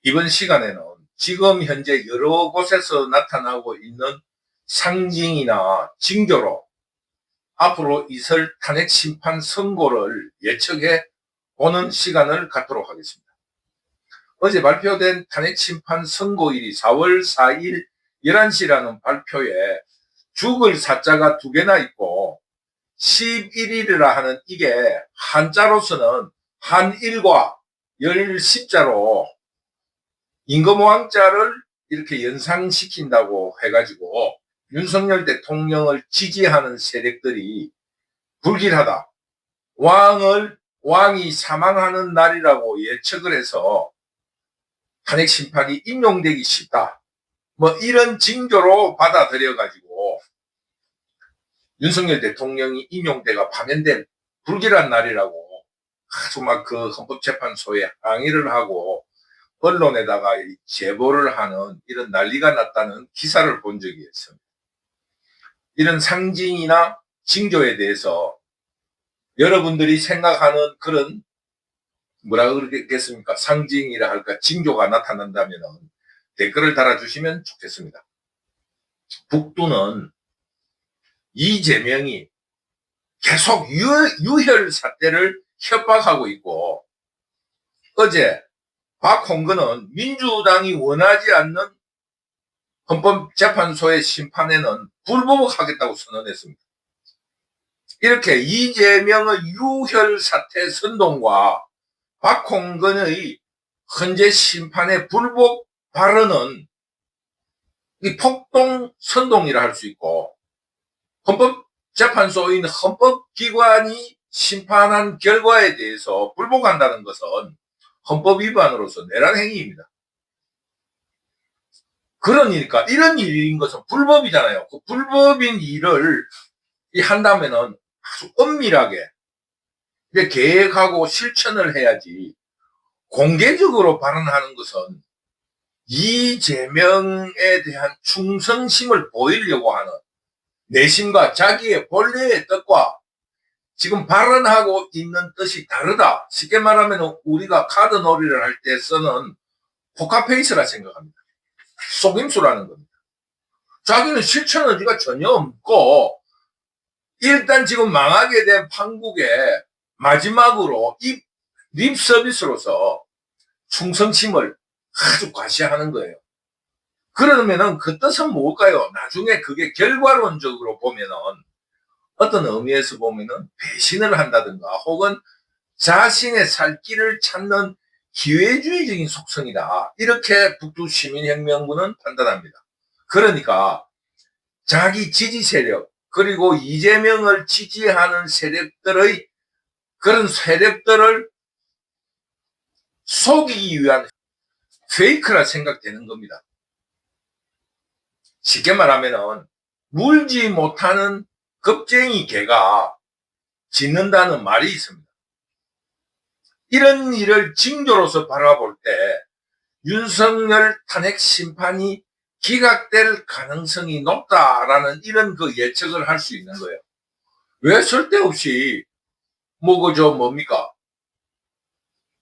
이번 시간에는 지금 현재 여러 곳에서 나타나고 있는 상징이나 징조로 앞으로 있을 탄핵 심판 선고를 예측해 보는 시간을 갖도록 하겠습니다. 어제 발표된 탄핵 심판 선고일이 4월 4일 11시라는 발표에 죽을 사자가 두 개나 있고 11일이라 하는 이게 한자로서는 한일과 열십자로 임금왕자를 이렇게 연상시킨다고 해가지고 윤석열 대통령을 지지하는 세력들이 불길하다. 왕이 사망하는 날이라고 예측을 해서 탄핵 심판이 인용되기 쉽다. 뭐 이런 징조로 받아들여가지고 윤석열 대통령이 인용돼가 파면된 불길한 날이라고 아주 막 그 헌법재판소에 항의를 하고 언론에다가 제보를 하는 이런 난리가 났다는 기사를 본 적이 있습니다. 이런 상징이나 징조에 대해서 여러분들이 생각하는 그런 뭐라 그러겠습니까? 상징이라 할까 징조가 나타난다면 댓글을 달아주시면 좋겠습니다. 북두는 이재명이 계속 유혈 사태를 협박하고 있고 어제 박홍근은 민주당이 원하지 않는 헌법재판소의 심판에는 불복하겠다고 선언했습니다. 이렇게 이재명의 유혈 사태 선동과 박홍근의 헌재 심판의 불복 발언은 이 폭동 선동이라 할 수 있고 헌법재판소인 헌법기관이 심판한 결과에 대해서 불복한다는 것은 헌법 위반으로서 내란 행위입니다. 그러니까 이런 일인 것은 불법이잖아요. 그 불법인 일을 한다면은 아주 엄밀하게 계획하고 실천을 해야지 공개적으로 발언하는 것은 이재명에 대한 충성심을 보이려고 하는 내심과 자기의 본래의 뜻과 지금 발언하고 있는 뜻이 다르다. 쉽게 말하면 우리가 카드 놀이를 할 때 쓰는 포카페이스라 생각합니다. 속임수라는 겁니다. 자기는 실천 의지가 전혀 없고 일단 지금 망하게 된 판국에 마지막으로 립 서비스로서 충성심을 아주 과시하는 거예요. 그러면은 그 뜻은 뭘까요? 나중에 그게 결과론적으로 보면은 어떤 의미에서 보면은 배신을 한다든가 혹은 자신의 살 길을 찾는 기회주의적인 속성이다. 이렇게 북두시민혁명군은 판단합니다. 그러니까 자기 지지 세력 그리고 이재명을 지지하는 세력들의 그런 세력들을 속이기 위한 페이크라 생각되는 겁니다. 쉽게 말하면은 물지 못하는 겁쟁이 개가 짖는다는 말이 있습니다. 이런 일을 징조로서 바라볼 때 윤석열 탄핵 심판이 기각될 가능성이 높다라는 이런 그 예측을 할 수 있는 거예요. 왜 쓸데없이 뭡니까?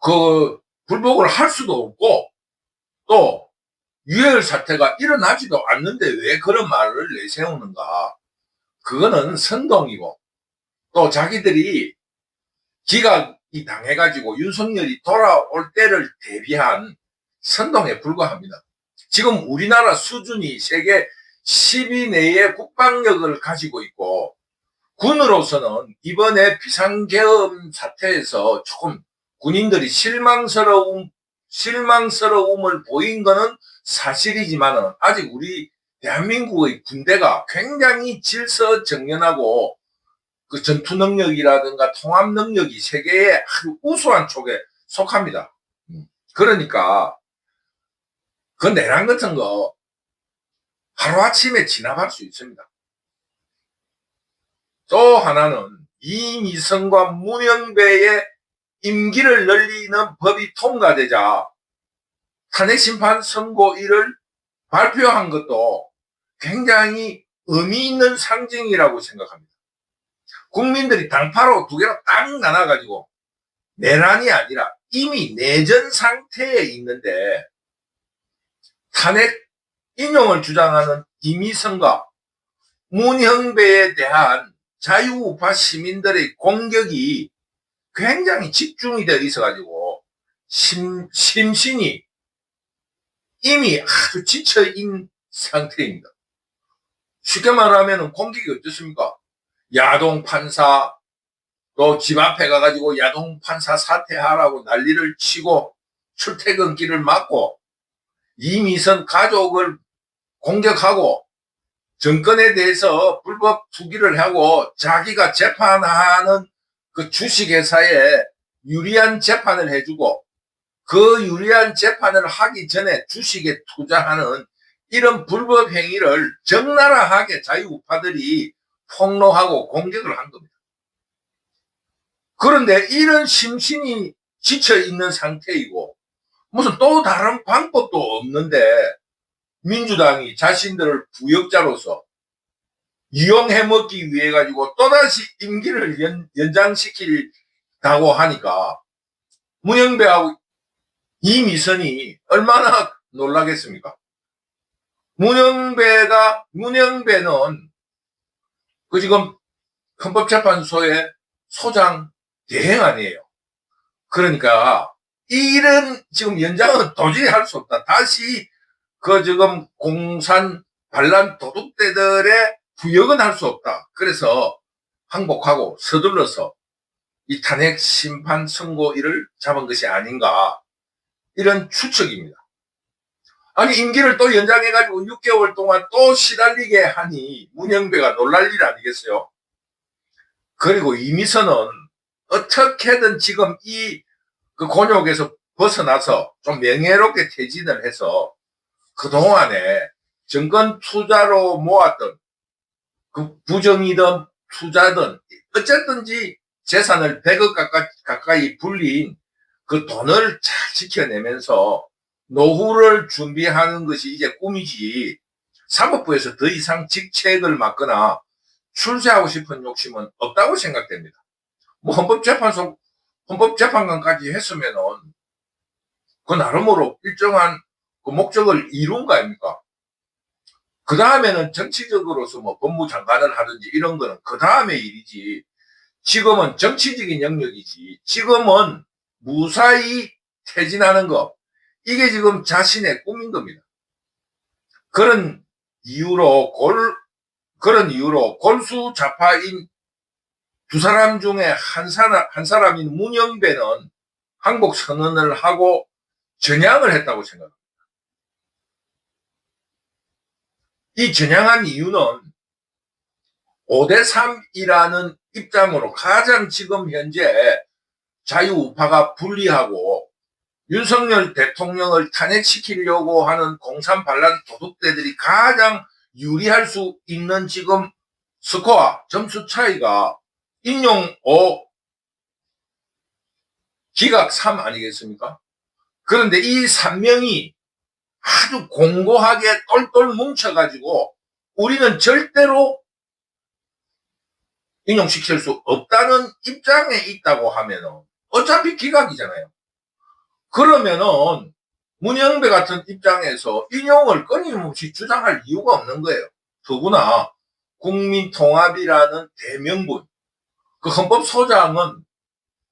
그 불복을 할 수도 없고 또 유혈 사태가 일어나지도 않는데 왜 그런 말을 내세우는가? 그거는 선동이고 또 자기들이 기각이 당해가지고 윤석열이 돌아올 때를 대비한 선동에 불과합니다. 지금 우리나라 수준이 세계 10위 내의 국방력을 가지고 있고 군으로서는 이번에 비상계엄 사태에서 조금 군인들이 실망스러움을 보인 거는 사실이지만 아직 우리 대한민국의 군대가 굉장히 질서정연하고 그 전투 능력이라든가 통합 능력이 세계의 아주 우수한 쪽에 속합니다. 그러니까 그 내란 같은 거 하루아침에 진압할 수 있습니다. 또 하나는 이미성과 문영배의 임기를 늘리는 법이 통과되자 탄핵심판 선고일을 발표한 것도 굉장히 의미 있는 상징이라고 생각합니다. 국민들이 당파로 두 개로 딱 나눠가지고 내란이 아니라 이미 내전 상태에 있는데 탄핵 인용을 주장하는 이미선과 문형배에 대한 자유우파 시민들의 공격이 굉장히 집중이 되어 있어가지고 심신이 이미 아주 지쳐있는 상태입니다. 쉽게 말하면 공격이 어떻습니까? 야동 판사, 또 집 앞에 가가지고 야동 판사 사퇴하라고 난리를 치고 출퇴근길을 막고 이미선 가족을 공격하고 정권에 대해서 불법 투기를 하고 자기가 재판하는 그 주식회사에 유리한 재판을 해주고 그 유리한 재판을 하기 전에 주식에 투자하는 이런 불법 행위를 적나라하게 자유우파들이 폭로하고 공격을 한 겁니다. 그런데 이런 심신이 지쳐있는 상태이고 무슨 또 다른 방법도 없는데 민주당이 자신들을 부역자로서 이용해먹기 위해 가지고 또다시 임기를 연장시키다고 하니까 문형배하고 이미선이 얼마나 놀라겠습니까? 문형배는 그 지금 헌법재판소의 소장 대행 아니에요. 그러니까 이런 지금 연장은 도저히 할 수 없다. 다시 그 지금 공산 반란 도둑대들의 부역은 할 수 없다. 그래서 항복하고 서둘러서 이 탄핵 심판 선고일을 잡은 것이 아닌가 이런 추측입니다. 아니 임기를 또 연장해가지고 6개월 동안 또 시달리게 하니 문형배가 놀랄 일 아니겠어요? 그리고 이미선은 어떻게든 지금 이 그 곤욕에서 벗어나서 좀 명예롭게 퇴진을 해서 그동안에 정권 투자로 모았던 그 부정이든 투자든 어쨌든지 재산을 100억 가까이 불린 그 돈을 잘 지켜내면서 노후를 준비하는 것이 이제 꿈이지 사법부에서 더 이상 직책을 맡거나 출세하고 싶은 욕심은 없다고 생각됩니다. 뭐 헌법재판관까지 했으면은 그 나름으로 일정한 그 목적을 이룬 거 아닙니까? 그 다음에는 정치적으로서 뭐 법무장관을 하든지 이런 거는 그 다음의 일이지. 지금은 정치적인 영역이지. 지금은 무사히 퇴진하는 거. 이게 지금 자신의 꿈인 겁니다. 그런 이유로 골수좌파인 두 사람 중에 한 사람인 문형배는 항복 선언을 하고 전향을 했다고 생각합니다. 이 전향한 이유는 5대3이라는 입장으로 가장 지금 현재 자유우파가 불리하고 윤석열 대통령을 탄핵시키려고 하는 공산 반란 도둑대들이 가장 유리할 수 있는 지금 스코어 점수 차이가 인용 5 기각 3 아니겠습니까? 그런데 이 3명이 아주 공고하게 똘똘 뭉쳐가지고 우리는 절대로 인용시킬 수 없다는 입장에 있다고 하면은 어차피 기각이잖아요. 그러면은 문형배 같은 입장에서 인용을 끊임없이 주장할 이유가 없는 거예요. 더구나 국민통합이라는 대명분, 그 헌법소장은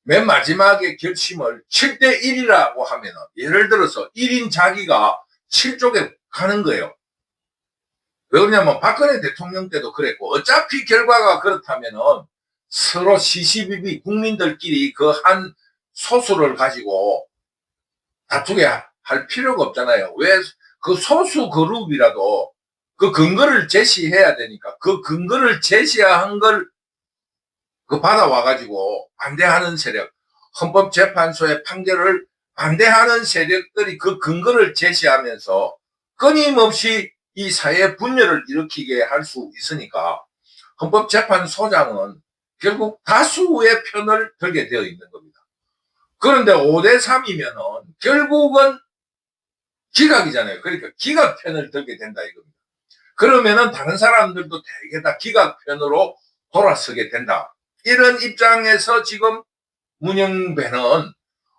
맨 마지막에 결심을 7대1이라고 하면은 예를 들어서 1인 자기가 7쪽에 가는 거예요. 왜 그러냐면 박근혜 대통령 때도 그랬고 어차피 결과가 그렇다면은 서로 시시비비 국민들끼리 그 한 소수를 가지고 다투게 할 필요가 없잖아요. 왜 그 소수 그룹이라도 그 근거를 제시해야 되니까 그 근거를 제시한 걸 그 받아와가지고 반대하는 세력, 헌법재판소의 판결을 반대하는 세력들이 그 근거를 제시하면서 끊임없이 이 사회 분열을 일으키게 할 수 있으니까 헌법재판소장은 결국 다수의 편을 들게 되어 있는 겁니다. 그런데 5대3이면은 결국은 기각이잖아요. 그러니까 기각편을 들게 된다 이겁니다. 그러면은 다른 사람들도 대개 다 기각편으로 돌아서게 된다. 이런 입장에서 지금 문형배는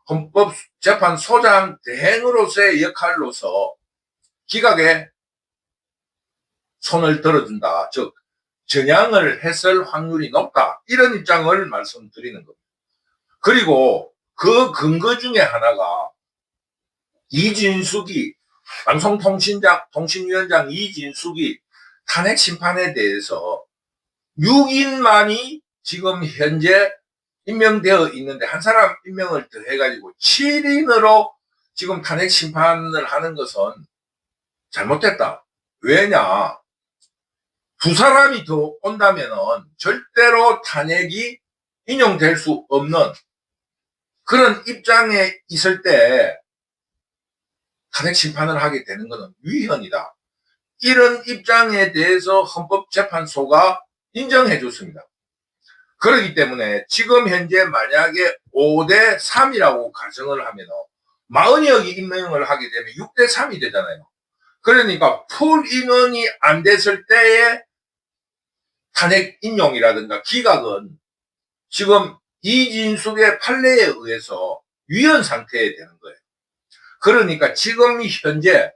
헌법재판소장 대행으로서의 역할로서 기각에 손을 들어준다. 즉 전향을 했을 확률이 높다. 이런 입장을 말씀드리는 겁니다. 그리고 그 근거 중에 하나가 이진숙이 방송통신위원장 이진숙이 탄핵 심판에 대해서 6인만이 지금 현재 임명되어 있는데 한 사람 임명을 더 해가지고 7인으로 지금 탄핵 심판을 하는 것은 잘못됐다. 왜냐? 두 사람이 더 온다면은 절대로 탄핵이 인용될 수 없는 그런 입장에 있을 때 탄핵 심판을 하게 되는 것은 위헌이다. 이런 입장에 대해서 헌법재판소가 인정해 줬습니다. 그렇기 때문에 지금 현재 만약에 5대3이라고 가정을 하면 40억이 임명을 하게 되면 6대3이 되잖아요. 그러니까 풀 인원이 안 됐을 때의 탄핵 인용이라든가 기각은 지금 이진숙의 판례에 의해서 위헌 상태에 되는 거예요. 그러니까 지금 현재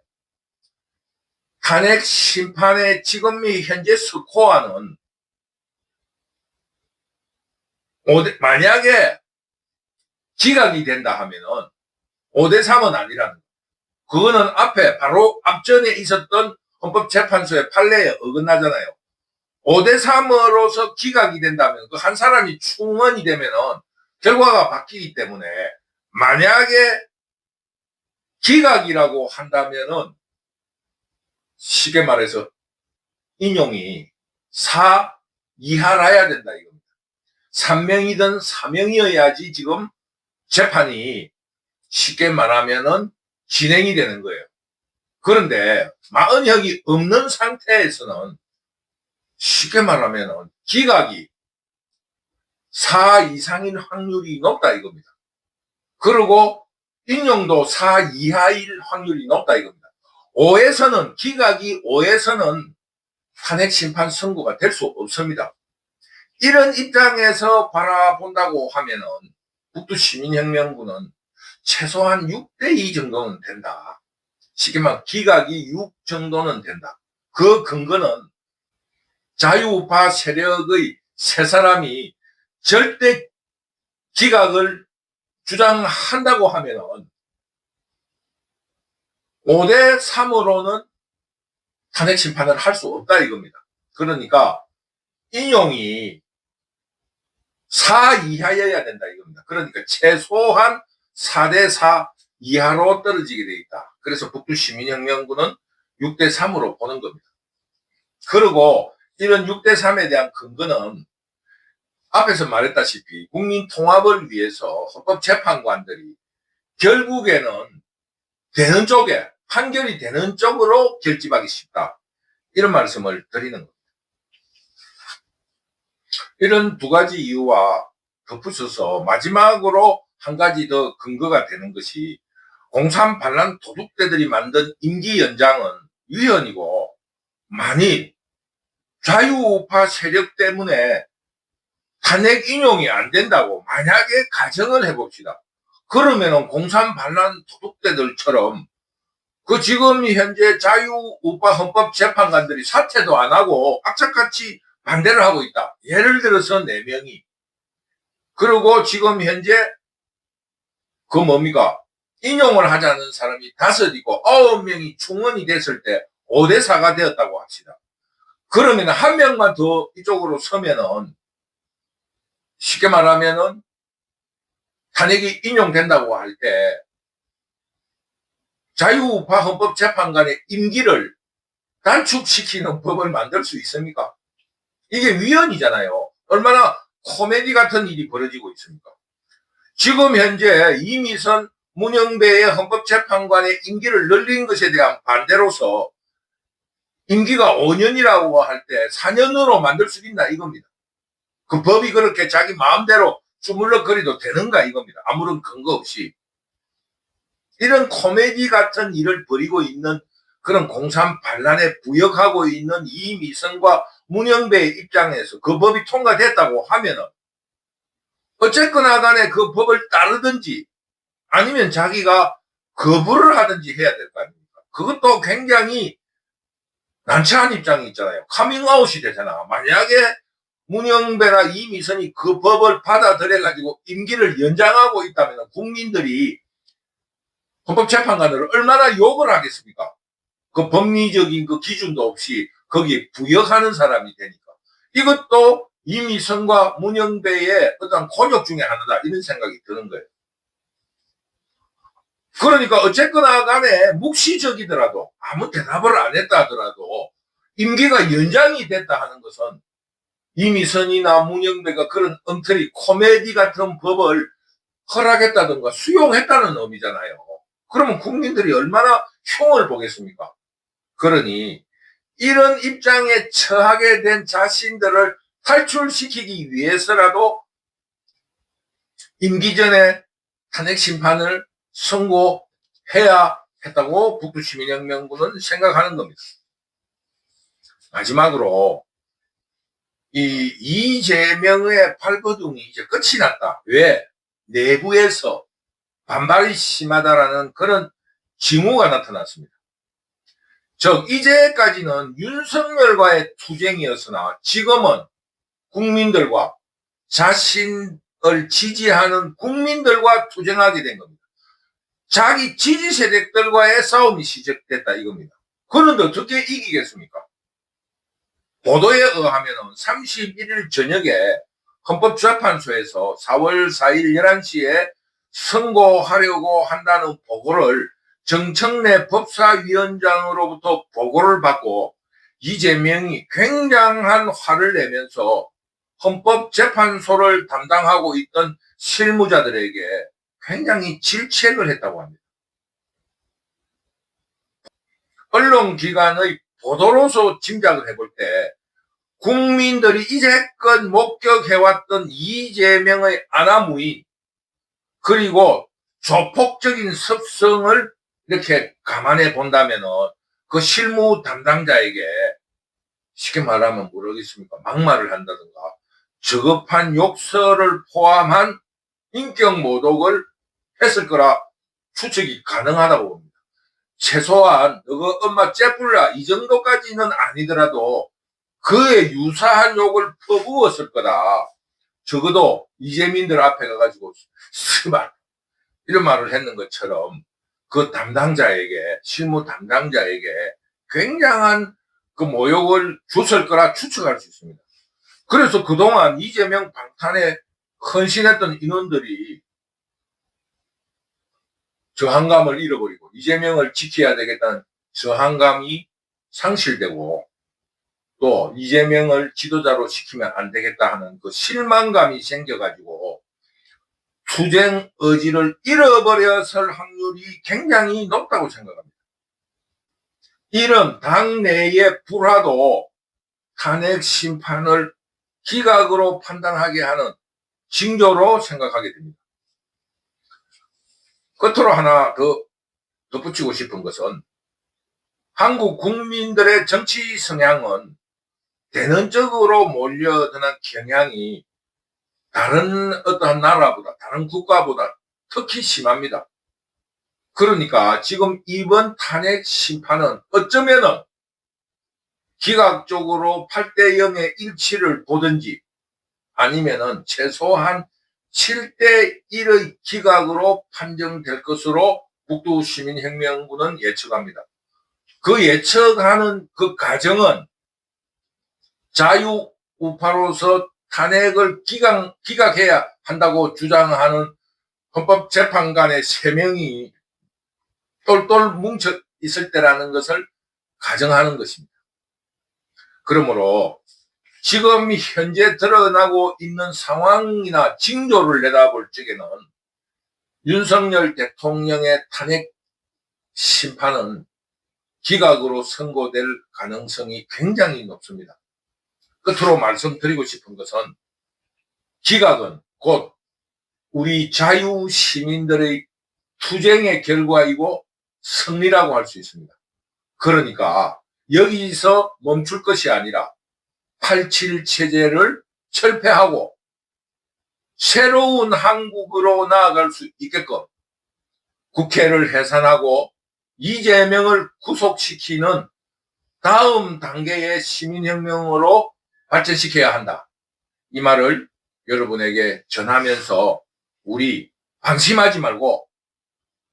탄핵 심판의 지금 현재 스코어는 만약에 기각이 된다 하면은 5대3은 아니라는 거예요. 그거는 앞에 바로 앞전에 있었던 헌법재판소의 판례에 어긋나잖아요. 5대3으로서 기각이 된다면 그 한 사람이 충원이 되면은 결과가 바뀌기 때문에 만약에 기각이라고 한다면은 쉽게 말해서 인용이 4 이하라야 된다 이겁니다. 3명이든 4명이어야지 지금 재판이 쉽게 말하면은 진행이 되는 거예요. 그런데 40혁이 없는 상태에서는 쉽게 말하면은 기각이 4 이상인 확률이 높다 이겁니다. 그리고 인용도 4 이하일 확률이 높다 이겁니다. 5에서는 기각이 5에서는 탄핵 심판 선고가 될 수 없습니다. 이런 입장에서 바라본다고 하면은 북두시민혁명군은 최소한 6대2 정도는 된다. 쉽게 말하면 기각이 6 정도는 된다. 그 근거는 자유우파 세력의 세 사람이 절대 기각을 주장한다고 하면은 5대3으로는 탄핵 심판을 할 수 없다 이겁니다. 그러니까 인용이 4 이하여야 된다 이겁니다. 그러니까 최소한 4대4 이하로 떨어지게 돼 있다. 그래서 북두시민혁명군은 6대3으로 보는 겁니다. 그리고 이런 6대3에 대한 근거는 앞에서 말했다시피 국민 통합을 위해서 헌법재판관들이 결국에는 되는 쪽에 판결이 되는 쪽으로 결집하기 쉽다. 이런 말씀을 드리는 겁니다. 이런 두 가지 이유와 덧붙여서 마지막으로 한 가지 더 근거가 되는 것이 03 반란 도둑대들이 만든 임기 연장은 위헌이고 만일 자유우파 세력 때문에 탄핵 인용이 안 된다고 만약에 가정을 해봅시다. 그러면은 03 반란 도둑대들처럼 그 지금 현재 자유우파 헌법재판관들이 사퇴도 안 하고 악착같이 반대를 하고 있다. 예를 들어서 4명이. 그리고 지금 현재 그 뭡니까? 인용을 하자는 사람이 5이고 9명이 충원이 됐을 때 5대4가 되었다고 합시다. 그러면 한 명만 더 이쪽으로 서면은 쉽게 말하면은 탄핵이 인용된다고 할 때 자유우파 헌법재판관의 임기를 단축시키는 법을 만들 수 있습니까? 이게 위헌이잖아요. 얼마나 코미디 같은 일이 벌어지고 있습니까? 지금 현재 이미선 문영배의 헌법재판관의 임기를 늘린 것에 대한 반대로서 임기가 5년이라고 할 때 4년으로 만들 수 있나 이겁니다. 그 법이 그렇게 자기 마음대로 주물럭거리도 되는가 이겁니다. 아무런 근거 없이. 이런 코미디 같은 일을 벌이고 있는 그런 03 반란에 부역하고 있는 이미선과 문영배의 입장에서 그 법이 통과됐다고 하면은 어쨌거나 간에 그 법을 따르든지 아니면 자기가 거부를 하든지 해야 될 거 아닙니까? 그것도 굉장히 난처한 입장이 있잖아요. 카밍아웃이 되잖아. 만약에 문영배나 이미선이 그 법을 받아들여가지고 임기를 연장하고 있다면 국민들이 헌법재판관을 얼마나 욕을 하겠습니까? 그 법리적인 그 기준도 없이 거기에 부역하는 사람이 되니까. 이것도 이미선과 문영배의 어떤 곤욕 중에 하나다, 이런 생각이 드는 거예요. 그러니까 어쨌거나 간에 묵시적이더라도 아무 대답을 안 했다 하더라도 임기가 연장이 됐다 하는 것은 이미선이나 문영배가 그런 엉터리 코미디 같은 법을 허락했다든가 수용했다는 의미잖아요. 그러면 국민들이 얼마나 흉을 보겠습니까? 그러니 이런 입장에 처하게 된 자신들을 탈출시키기 위해서라도 임기 전에 탄핵 심판을 선고해야 했다고 북두시민혁명군은 생각하는 겁니다. 마지막으로 이재명의 발버둥이 이제 끝이 났다. 왜? 내부에서 반발이 심하다라는 그런 징후가 나타났습니다. 즉 이제까지는 윤석열과의 투쟁이었으나 지금은 국민들과 자신을 지지하는 국민들과 투쟁하게 된 겁니다. 자기 지지 세력들과의 싸움이 시작됐다 이겁니다. 그런데 어떻게 이기겠습니까? 보도에 의하면 31일 저녁에 헌법재판소에서 4월 4일 11시에 선고하려고 한다는 보고를 정청래 법사위원장으로부터 보고를 받고 이재명이 굉장한 화를 내면서 헌법재판소를 담당하고 있던 실무자들에게 굉장히 질책을 했다고 합니다. 언론기관의 보도로서 짐작을 해볼 때 국민들이 이제껏 목격해왔던 이재명의 안하무인 그리고 조폭적인 습성을 이렇게 감안해 본다면 그 실무 담당자에게 쉽게 말하면 뭐라겠습니까? 막말을 한다든가 저급한 욕설을 포함한 인격 모독을 했을 거라 추측이 가능하다고 봅니다. 최소한 너가 엄마 째뿔라 이 정도까지는 아니더라도 그에 유사한 욕을 퍼부었을 거다. 적어도 이재민들 앞에 가가지고 스발 이런 말을 했는 것처럼 그 담당자에게 실무 담당자에게 굉장한 그 모욕을 줬을 거라 추측할 수 있습니다. 그래서 그동안 이재명 방탄에 헌신했던 인원들이 저항감을 잃어버리고 이재명을 지켜야 되겠다는 저항감이 상실되고 또 이재명을 지도자로 시키면 안 되겠다 하는 그 실망감이 생겨가지고 투쟁 의지를 잃어버렸을 확률이 굉장히 높다고 생각합니다. 이런 당내의 불화도 탄핵 심판을 기각으로 판단하게 하는 징조로 생각하게 됩니다. 끝으로 하나 더 덧붙이고 싶은 것은 한국 국민들의 정치 성향은 대내적으로 몰려드는 경향이 다른 어떠한 나라보다 다른 국가보다 특히 심합니다. 그러니까 지금 이번 탄핵 심판은 어쩌면은 기각적으로 8대 0의 일치를 보든지 아니면은 최소한 7대 1의 기각으로 판정될 것으로 북두시민혁명군은 예측합니다. 그 예측하는 그 과정은 자유우파로서 탄핵을 기각해야 한다고 주장하는 헌법재판관의 3명이 똘똘 뭉쳐 있을 때라는 것을 가정하는 것입니다. 그러므로 지금 현재 드러나고 있는 상황이나 징조를 내다볼 적에는 윤석열 대통령의 탄핵 심판은 기각으로 선고될 가능성이 굉장히 높습니다. 끝으로 말씀드리고 싶은 것은 기각은 곧 우리 자유시민들의 투쟁의 결과이고 승리라고 할 수 있습니다. 그러니까 여기서 멈출 것이 아니라 87 체제를 철폐하고 새로운 한국으로 나아갈 수 있게끔 국회를 해산하고 이재명을 구속시키는 다음 단계의 시민혁명으로 발전시켜야 한다. 이 말을 여러분에게 전하면서 우리 방심하지 말고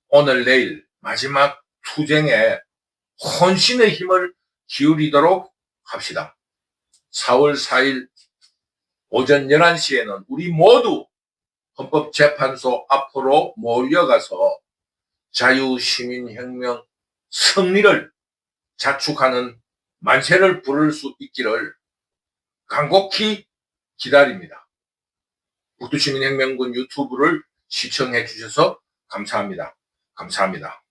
오늘 내일 마지막 투쟁에 혼신의 힘을 기울이도록 합시다. 4월 4일 오전 11시에는 우리 모두 헌법재판소 앞으로 몰려가서 자유시민혁명 승리를 자축하는 만세를 부를 수 있기를 간곡히 기다립니다. 북두시민혁명군 유튜브를 시청해 주셔서 감사합니다. 감사합니다.